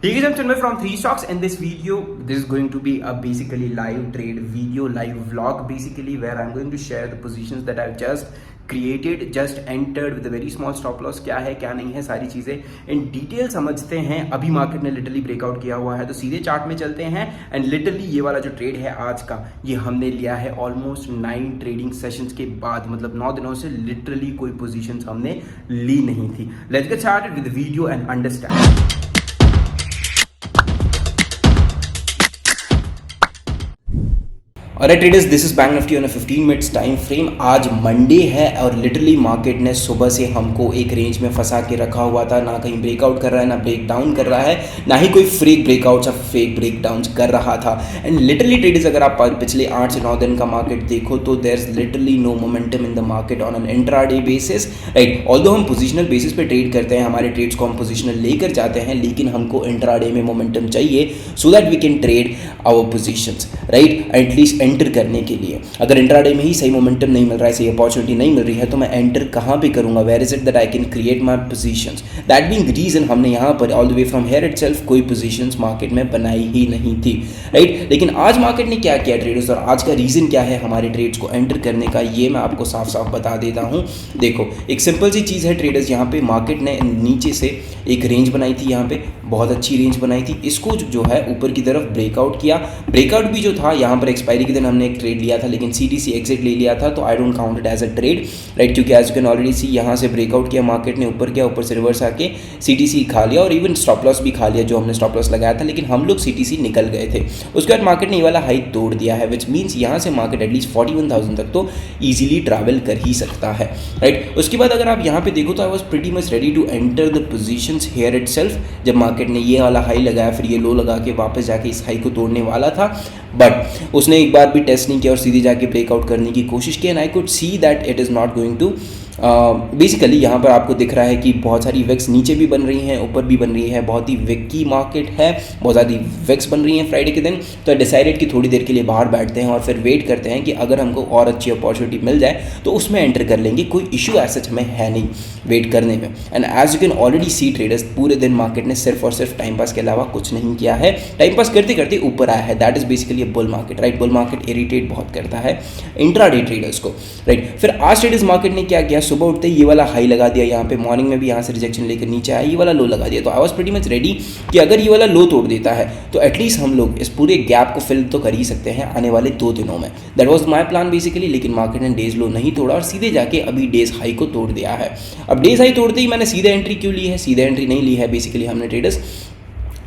Hey guys, I'm Chinmay from 3 Stocks. In this video, this is going to be a basically live trade video, live vlog basically, where I'm going to share the positions that I've just created, just entered with a very small stop loss. क्या है क्या नहीं है सारी चीज़ें in detail समझते हैं। अभी मार्केट ने लिटरली ब्रेकआउट किया हुआ है, तो सीधे चार्ट में चलते हैं। एंड लिटरली ये वाला जो ट्रेड है आज का, ये हमने लिया है ऑलमोस्ट 9 ट्रेडिंग सेशंस के बाद, मतलब 9 दिनों से लिटरली कोई पोजीशंस हमने ली नहीं थी। Let's get started with the video and understand. और traders, this is bank Nifty on 15 minutes time frame. आज मंडे है और लिटरली मार्केट ने सुबह से हमको एक रेंज में फंसा के रखा हुआ था। ना कहीं ब्रेकआउट कर रहा है, ना ब्रेक डाउन कर रहा है, ना ही कोई फेक ब्रेकआउट्स या फेक ब्रेक डाउन कर रहा था। एंड लिटरली ट्रेडर्स, अगर आप पिछले 8 से 9 दिन का मार्केट देखो तो there is literally no momentum in the market on an intraday basis, right. Although हम पोजिशनल बेसिस पे ट्रेड करते हैं, हमारे ट्रेड्स को हम पोजिशनल लेकर जाते हैं, लेकिन हमको इंट्राडे में मोमेंटम चाहिए so that we can trade our positions, right, at least enter करने के लिए। अगर इंट्राडे में ही सही मोमेंटम नहीं मिल रहा है, सही अपॉर्चुनिटी नहीं मिल रही है, तो मैं एंटर कहाँ पे करूँगा? Where is it that I can create my positions? That being the reason हमने यहाँ पर all the way from here itself कोई पोजीशंस मार्केट में बनाई ही नहीं थी, राइट। लेकिन आज मार्केट ने क्या किया ट्रेडर्स, और आज का रीजन क्या है हमारे ट्रेड्स को एंटर करने का, ये मैं आपको साफ साफ बता देता हूँ। देखो, एक सिंपल सी चीज़ है ट्रेडर्स, यहाँ पे मार्केट ने नीचे से एक रेंज बनाई थी, यहाँ पे बहुत अच्छी रेंज बनाई थी। इसको जो है ऊपर की तरफ ब्रेकआउट किया। ब्रेकआउट भी जो था यहाँ पर एक्सपायरी के दिन हमने एक ट्रेड लिया था, लेकिन सीटीसी एग्जिट ले लिया था, तो I don't count it as a trade, right, क्योंकि as you can already see यहाँ से ब्रेकआउट किया मार्केट ने, ऊपर किया, ऊपर से रिवर्स आके सीटीसी खा लिया और इवन स्टॉप लॉस भी खा लिया जो हमने स्टॉप लॉस लगाया था, लेकिन हम लोग सीटीसी निकल गए थे। उसके बाद मार्केट ने ये वाला हाई तोड़ दिया है, विच मीन्स यहाँ से मार्केट एटलीस्ट 41,000 तक तो ईजिली ट्रैवल कर ही सकता है, राइट। उसके बाद अगर आप यहाँ पे देखो तो I was pretty much ready to enter the positions here itself. जब मार्केट ने ये वाला हाई लगाया, फिर ये लो लगा के वापस जाके इस हाई को तोड़ने वाला था, बट उसने एक बार भी टेस्ट नहीं किया और सीधे जाके ब्रेकआउट करने की कोशिश की। And I could see that it is not going to basically यहाँ पर आपको दिख रहा है कि बहुत सारी विक्स नीचे भी बन रही हैं, ऊपर भी बन रही है, बहुत ही विक की मार्केट है, बहुत ज़्यादा विक्स बन रही हैं फ्राइडे के दिन। तो डिसाइडेड कि थोड़ी देर के लिए बाहर बैठते हैं और फिर वेट करते हैं कि अगर हमको और अच्छी अपॉर्चुनिटी मिल जाए तो उसमें एंटर कर लेंगे। कोई इशू ऐसा हमें है नहीं वेट करने में। And as you can already see traders, पूरे दिन मार्केट ने सिर्फ और सिर्फ टाइम पास के अलावा कुछ नहीं किया है। टाइम पास करते करते ऊपर आया है, that is basically bull market, right. Bull market irritate बहुत करता है इंट्राडे ट्रेडर्स को, राइट। फिर आज ट्रेडर्स मार्केट ने क्या किया, सुबह उठते ही ये वाला हाई लगा दिया, यहाँ पे मॉर्निंग में भी यहाँ से रिजेक्शन लेकर नीचे आया, ये वाला लो लगा दिया। तो I was pretty much ready कि अगर ये वाला लो तोड़ देता है तो एटलीस्ट हम लोग इस पूरे गैप को फिल तो कर ही सकते हैं आने वाले 2 दिनों में। That was my plan basically, लेकिन मार्केट ने डेज लो नहीं तोड़ा और सीधे जाके अभी डेज हाई को तोड़ दिया है। अब डेज हाई तोड़ते ही मैंने सीधे एंट्री क्यों ली है? सीधे एंट्री नहीं ली है बेसिकली हमने ट्रेडर्स।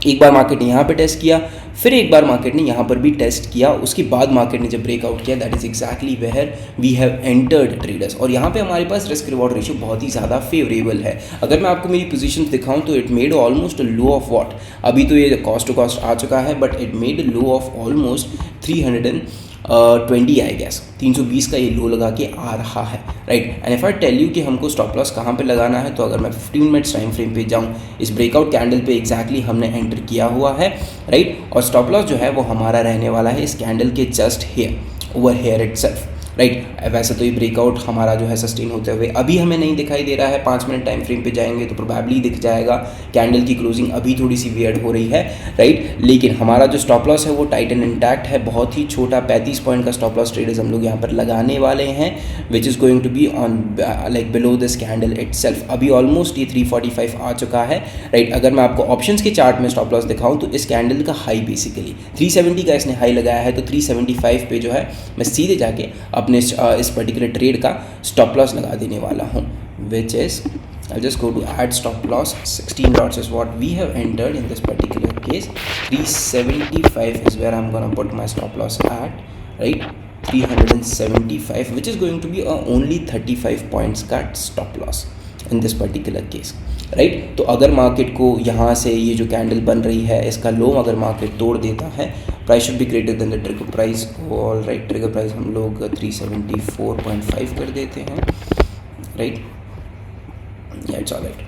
एक बार मार्केट ने यहाँ पे टेस्ट किया, फिर एक बार मार्केट ने यहाँ पर भी टेस्ट किया, उसके बाद मार्केट ने जब ब्रेकआउट किया, that is exactly where we have entered traders. और यहाँ पे हमारे पास रिस्क रिवॉर्ड रेशियो बहुत ही ज़्यादा फेवरेबल है। अगर मैं आपको मेरी पोजीशंस दिखाऊं तो it made almost a low of what, अभी तो ये कॉस्ट टू कॉस्ट आ चुका है, but it made low of almost 320 I guess, 320 का ये लो लगा के आ रहा है, right. And if I tell you कि हमको स्टॉप लॉस कहाँ पे लगाना है, तो अगर मैं 15 मिनट्स टाइम फ्रेम पे जाऊँ, इस ब्रेकआउट कैंडल पे एग्जैक्टली हमने एंटर किया हुआ है, राइट। और स्टॉप लॉस जो है वो हमारा रहने वाला है इस कैंडल के just here, over here itself, right. वैसे तो ये ब्रेकआउट हमारा जो है सस्टेन होते हुए अभी हमें नहीं दिखाई दे रहा है। 5 मिनट टाइम फ्रेम पे जाएंगे तो प्रोबेबली दिख जाएगा। कैंडल की क्लोजिंग अभी थोड़ी सी वियर्ड हो रही है, राइट। लेकिन हमारा जो स्टॉप लॉस है वो टाइट एंड इंटैक्ट है, बहुत ही छोटा 35 पॉइंट का स्टॉप लॉस ट्रेडर्स हम लोग यहाँ पर लगाने वाले हैं, which is going to be on like below this candle itself. अभी ऑलमोस्ट ये 345 आ चुका है, राइट। अगर मैं आपको ऑप्शंस के चार्ट में स्टॉप लॉस दिखाऊँ तो इस कैंडल का हाई बेसिकली 370 का इसने हाई लगाया है, तो 375 पे जो है मैं सीधे जाके अपने इस पर्टिकुलर ट्रेड का स्टॉप लॉस लगा देने वाला हूँ, which is I'll just go to add stop loss. 16 lots is what we have entered in this particular case. 375 is where I'm gonna put my stop loss at, right? 375, which is going to be only 35 points cut stop loss in this particular case, right? तो अगर market को यहाँ से ये जो candle बन रही है इसका लो अगर मार्केट तोड़ देता है, price should be greater than the trigger price. All right, trigger price हम लोग 374.5 कर देते हैं, राइट। इट्स ऑल राइट,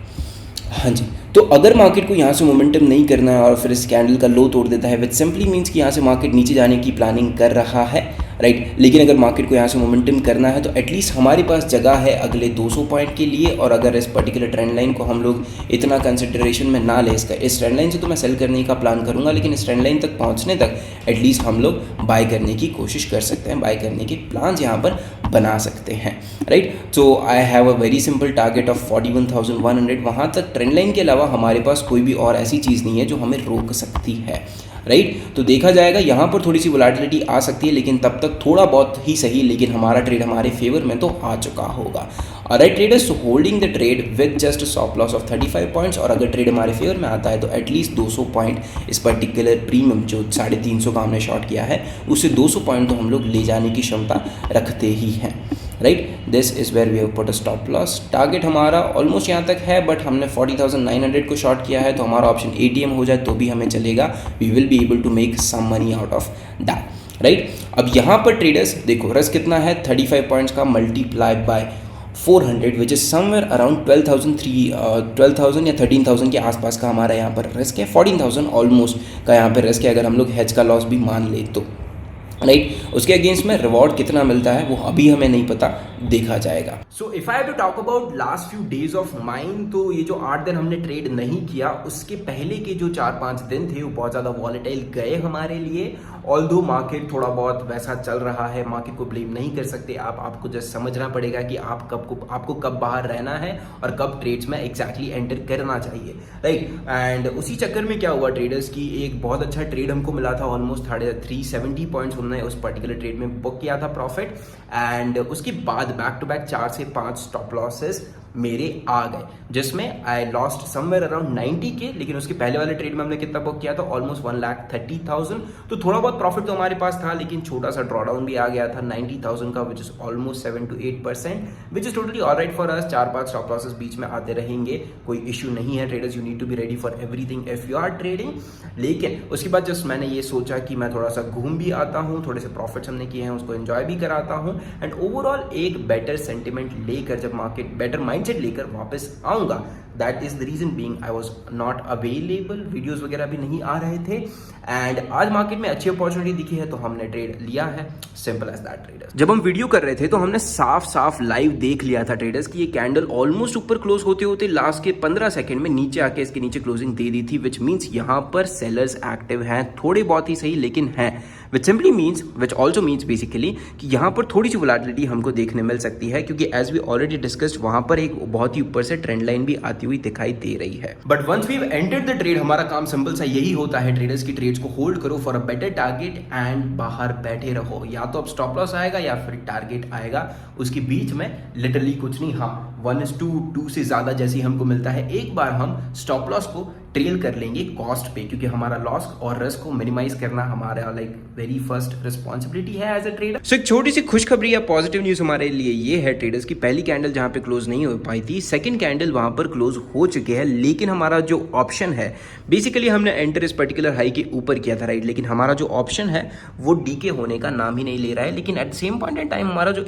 हाँ जी। तो अगर मार्केट को यहाँ से मोमेंटम नहीं करना है और फिर इस कैंडल का लो तोड़ देता है, विच सिंपली मीन्स कि यहाँ से मार्केट नीचे जाने की प्लानिंग कर रहा है, राइट। लेकिन अगर मार्केट को यहाँ से मोमेंटम करना है तो एटलीस्ट हमारे पास जगह है अगले 200 पॉइंट के लिए। और अगर इस पर्टिकुलर ट्रेंड लाइन को हम लोग इतना कंसिडरेशन में ना ले, इस ट्रेंड लाइन से तो मैं सेल करने का प्लान करूँगा, लेकिन इस ट्रेंड लाइन तक पहुँचने तक एटलीस्ट हम लोग बाय करने की कोशिश कर सकते हैं, बाय करने के प्लान्स यहाँ पर बना सकते हैं, right. So I have a very simple target of 41,100। वहाँ तक ट्रेंड लाइन के अलावा हमारे पास कोई भी और ऐसी चीज़ नहीं है जो हमें रोक सकती है, राइट। तो देखा जाएगा, यहाँ पर थोड़ी सी वोलेटिलिटी आ सकती है, लेकिन तब तक थोड़ा बहुत ही सही, लेकिन हमारा ट्रेड हमारे फेवर में तो आ चुका होगा। Alright traders, so holding the trade with just stop loss of 35 points. और अगर ट्रेड हमारे फेवर में आता है तो एटलीस्ट 200 पॉइंट इस पर्टिकुलर प्रीमियम जो 350 का हमने शॉर्ट किया है, उससे 200 पॉइंट तो हम लोग ले जाने की क्षमता रखते ही हैं, right. This is where we have put a stop loss. Target हमारा ऑलमोस्ट यहाँ तक है, बट हमने 40,900 को शॉर्ट किया है, तो हमारा ऑप्शन ATM हो जाए तो भी हमें चलेगा। We will be able to make some money out of that, right. अब यहाँ पर ट्रेडर्स देखो, रिस्क कितना है, 35 पॉइंट्स का multiply by 400 which is somewhere around 12,000 या 13,000 के आसपास का हमारा यहाँ पर रिस्क है। 14,000 ऑलमोस्ट का यहाँ पर रिस्क है, अगर हम लोग हेज का लॉस भी मान ले तो, राइट। उसके अगेंस्ट में रिवॉर्ड कितना मिलता है वो अभी हमें नहीं पता, देखा जाएगा। So if I have to talk about last few days of mine, तो ये जो 8 दिन हमने ट्रेड नहीं किया, उसके पहले के जो 4-5 दिन थे वो बहुत ज़्यादा वॉलेटाइल गए हमारे लिए। ऑल्दो मार्केट थोड़ा बहुत वैसा चल रहा है, मार्केट को ब्लेम नहीं कर सकते आप, आपको जस्ट समझना पड़ेगा कि आपको कब बाहर रहना है और कब ट्रेड्स में एग्जैक्टली एंटर करना चाहिए, राइट। एंड उसी चक्कर में क्या हुआ, ट्रेडर्स की एक बहुत अच्छा ट्रेड हमको मिला था, ऑलमोस्ट 370 पॉइंट्स उन्होंने उस पर्टिकुलर ट्रेड में बुक किया था प्रॉफिट। एंड उसके बाद बैक टू बैक 4 से 5 स्टॉप लॉसेस मेरे आ गए, जिसमें आई लॉस्ट समवेयर अराउंड 90 के। लेकिन उसके पहले वाले ट्रेड में हमने कितना बुक किया था, ऑलमोस्ट 1,30,000। तो थोड़ा बहुत प्रॉफिट तो हमारे पास था, लेकिन छोटा सा ड्रॉडाउन भी आ गया था 90,000 का, which is almost 7 to 8%, which is totally alright for us. 4-5 stop losses बीच में आते रहेंगे, कोई इश्यू नहीं है। Traders, you need to be ready for everything if you are trading. लेकिन उसके बाद जस्ट मैंने ये सोचा कि मैं थोड़ा सा घूम भी आता हूँ, थोड़े से प्रॉफिट्स हमने किए हैं उसको एंजॉय भी कराता हूँ, एंड ओवरऑल एक बेटर सेंटिमेंट लेकर, जब मार्केट बेटर माइंडसेट लेकर वापस आऊंगा। That is the reason being I was not available, videos वगैरह भी नहीं आ रहे थे। एंड आज मार्केट में अच्छी अपॉर्चुनिटी दिखी है तो हमने ट्रेड लिया है, सिंपल एज दैट ट्रेडर्स। जब हम वीडियो कर रहे थे तो हमने साफ साफ लाइव देख लिया था ट्रेडर्स कि ये कैंडल ऑलमोस्ट ऊपर क्लोज होते होते लास्ट के 15 सेकंड में नीचे आके इसके नीचे क्लोजिंग दे दी थी, विच मीन्स यहाँ पर सेलर्स एक्टिव हैं, थोड़े बहुत ही सही लेकिन हैं। विच ऑल्सो मीन्स बेसिकली कि यहाँ पर थोड़ी सी वोलेटिलिटी हमको देखने मिल सकती है, क्योंकि एज वी ऑलरेडी डिस्कस्ड वहां पर एक बहुत ही ऊपर से ट्रेंड लाइन भी आती हुई दिखाई दे रही है। But once we have entered the trade, हमारा काम सिंपल सा यही होता है, ट्रेडर्स की ट्रेड्स को होल्ड करो for a better target and बाहर बैठे रहो। या तो अब स्टॉप लॉस आएगा या फिर टारगेट आएगा, उसके बीच में लिटरली कुछ नहीं। हाँ, 1:2 से ज्यादा जैसे हमको मिलता है, एक बार हम स्टॉप लॉस को ट्रेल कर लेंगे कॉस्ट पे, क्योंकि हमारा लॉस और रिस्क को मिनिमाइज करना हमारा लाइक वेरी फर्स्ट रिस्पॉन्सिबिलिटी है एज अ ट्रेडर। सो एक छोटी सी खुशखबरी या पॉजिटिव न्यूज हमारे लिए ये है ट्रेडर्स की, पहली कैंडल जहां पे क्लोज नहीं हो पाई थी, सेकंड कैंडल वहां पर क्लोज हो चुके हैं। लेकिन हमारा जो ऑप्शन है, बेसिकली हमने एंटर इस पर्टिकुलर हाई के ऊपर किया था, राइट। लेकिन हमारा जो ऑप्शन है वो डीके होने का नाम ही नहीं ले रहा है। लेकिन at the same point in time हमारा जो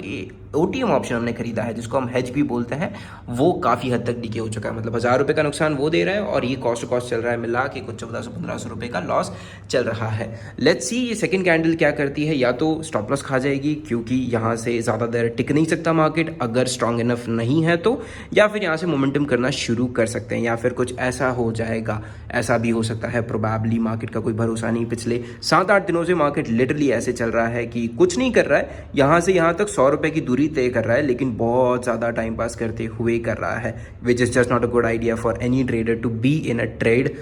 OTM ऑप्शन हमने खरीदा है, जिसको हम हेज भी बोलते हैं, वो काफी हद तक डीके हो चुका है। मतलब 1,000 रुपए का नुकसान वो दे रहा है और ये कॉस्ट टू कॉस्ट चल रहा है मिला के कुछ 1400-1500 रुपए का लॉस चल रहा है। लेट्स सी ये सेकंड कैंडल क्या करती है, या तो स्टॉप लॉस खा जाएगी क्योंकि यहाँ से ज़्यादा देर टिक नहीं सकता मार्केट अगर स्ट्रांग इनफ नहीं है तो, या फिर यहाँ से मोमेंटम करना शुरू कर सकते हैं, या फिर कुछ ऐसा हो जाएगा। ऐसा भी हो सकता है प्रोबेबली, मार्केट का कोई भरोसा नहीं। पिछले 7-8 दिनों से मार्केट लिटरली ऐसे चल रहा है कि कुछ नहीं कर रहा है, यहाँ से यहाँ तक 100 रुपए की दूरी तय कर रहा है, लेकिन बहुत ज़्यादा टाइम पास करते हुए कर रहा है, which is just not a good idea for any trader to be in a trade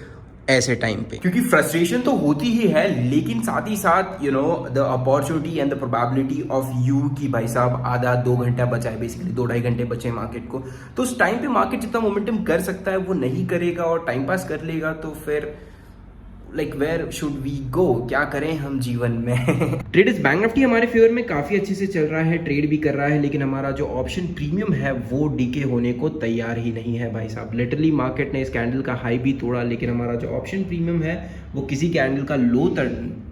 ऐसे टाइम पे। क्योंकि फ्रस्ट्रेशन तो होती ही है, लेकिन साथ ही साथ you know the opportunity and the probability of you कि भाई साहब आधा 2 घंटा बचा है, बेसिकली 2-2.5 घंटे बचे मार्केट को, तो उस टाइम पे मार्केट जितना मोमेंटम कर सकता है वो नहीं करेगा और टाइम पास कर लेगा, तो फिर like where should we go, क्या करें हम जीवन में। ट्रेडर्स, बैंक निफ्टी हमारे फेवर में काफी अच्छे से चल रहा है, ट्रेड भी कर रहा है, लेकिन हमारा जो ऑप्शन प्रीमियम है वो डीके होने को तैयार ही नहीं है भाई साहब। लिटरली मार्केट ने इस कैंडल का हाई भी तोड़ा, लेकिन हमारा जो ऑप्शन प्रीमियम है वो किसी कैंडल का लो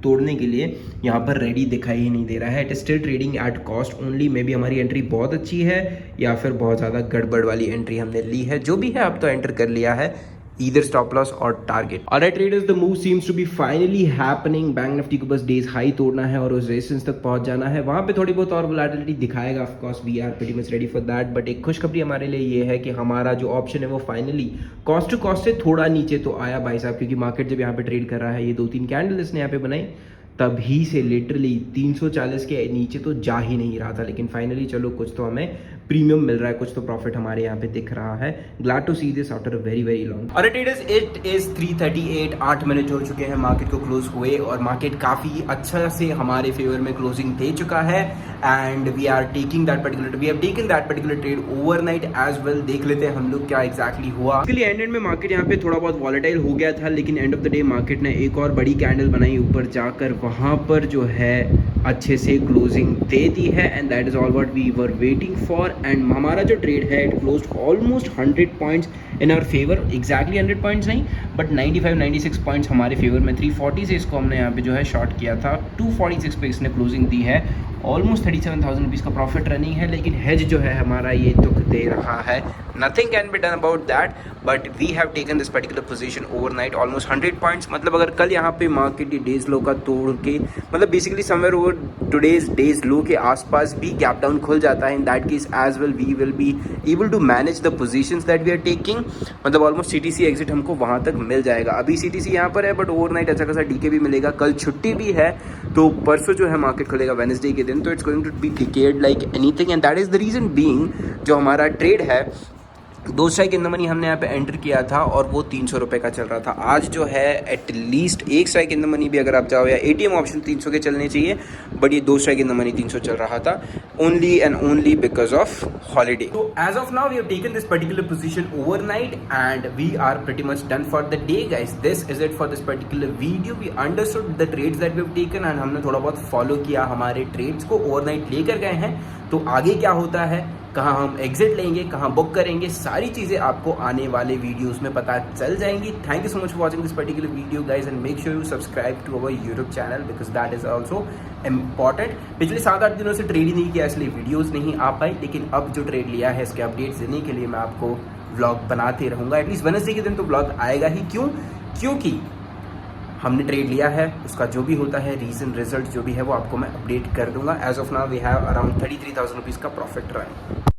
तोड़ने के लिए यहाँ पर रेडी दिखाई ही नहीं दे रहा है। It is still trading at cost only. May be हमारी एंट्री बहुत अच्छी है या फिर बहुत ज़्यादा गड़बड़ वाली एंट्री हमने ली है, जो भी है अब तो एंटर कर लिया है, either stop loss or target. Alright traders, the move seems to be finally happening. Bank Nifty को बस डेज हाई तोड़ना है और उस रेजिस्टेंस तक पहुंच जाना है, वहां पे थोड़ी बहुत और वोलेटिलिटी दिखाएगा. Of course we are pretty much ready for that. But एक खुशखबरी हमारे लिए ये है कि हमारा जो ऑप्शन है वो फाइनली कॉस्ट टू कॉस्ट से थोड़ा नीचे तो आया भाई साहब, क्योंकि मार्केट जब यहाँ पे ट्रेड कर रहा है, ये 2-3 कैंडल इसने यहाँ पे बनाई, तभी से लिटरली 340 के नीचे तो जा ही नहीं रहा था. लेकिन फाइनली चलो कुछ तो हमें प्रीमियम मिल रहा है, कुछ तो प्रॉफिट हमारे यहाँ पे दिख रहा है. Glad to see this after a very very long. और इट इज 3:38, 8 मिनट हो चुके हैं मार्केट को क्लोज हुए और मार्केट काफ़ी अच्छा से हमारे फेवर में क्लोजिंग दे चुका है. And we have taken that particular trade overnight as well. देख लेते हैं हम लोग क्या एग्जैक्टली हुआ. एक्चुअली एंड में मार्केट यहाँ पे थोड़ा बहुत वॉलेटाइल हो गया था, लेकिन end of the day market ने एक और बड़ी कैंडल बनाई ऊपर जाकर, वहाँ पर जो है अच्छे से क्लोजिंग दे दी है. And that is all what we were waiting for. And हमारा जो ट्रेड है it closed almost 100 points in our favour. Exactly 100 points नहीं, बट 95-96 पॉइंट्स हमारे फेवर में. 340 से इसको हमने यहाँ पे जो है शॉर्ट किया था, 246 पे इसने क्लोजिंग दी है. ऑलमोस्ट 37,000 रुपीज़ का प्रॉफिट रनिंग है. लेकिन हेज जो है हमारा ये दुख दे रहा है. Nothing can be done about that, but we have taken this particular position overnight almost 100 points. मतलब अगर कल यहाँ पे मार्केट डेज लो का तोड़ के, मतलब basically somewhere over today's days low के आसपास भी गैप डाउन खुल जाता है, in that case as well we will be able to manage the positions that we are taking. मतलब ऑलमोस्ट सीटीसी एग्जिट हमको वहाँ तक मिल जाएगा. अभी सीटीसी यहाँ पर है, बट ओवरनाइट अच्छा खासा डीके भी मिलेगा. कल छुट्टी भी है, तो परसों जो है मार्केट खुलेगा वेडनेसडे के दिन, तो it's going to be decade like anything. And that is the reason being जो हमारा ट्रेड है 2 स्ट्राइक इन द मनी हमने यहाँ पे एंटर किया था और वो 300 रुपये का चल रहा था. आज जो है at least 1 strike in the money भी अगर आप जाओ, या एटीएम ऑप्शन 300 के चलने चाहिए, बट ये 2 स्ट्राइक इन द मनी 300 चल रहा था, only and only because of holiday. तो as of now we have taken this particular position overnight and we are pretty much done for the day guys. This is it for this particular video. We understood the trades that we have taken and हमने थोड़ा बहुत follow किया हमारे trades को. Overnight लेकर गए हैं, तो आगे क्या होता है, कहाँ हम एग्जिट लेंगे, कहाँ बुक करेंगे, सारी चीज़ें आपको आने वाले वीडियोस में पता चल जाएंगी. Thank you so much for watching this particular video guys, and make sure you subscribe to our YouTube channel because that is also important. पिछले 7-8 दिनों से ट्रेड ही नहीं किया, इसलिए वीडियोज़ नहीं आ पाई, लेकिन अब जो ट्रेड लिया है इसके अपडेट्स देने के लिए मैं आपको व्लॉग बनाते रहूँगा. एटलीस्ट वेडनेसडे के दिन तो व्लॉग आएगा ही. क्योंकि हमने ट्रेड लिया है, उसका जो भी होता है रीजन रिजल्ट जो भी है वो आपको मैं अपडेट कर दूंगा. As of now we have around 33,000 rupees का प्रॉफिट रन.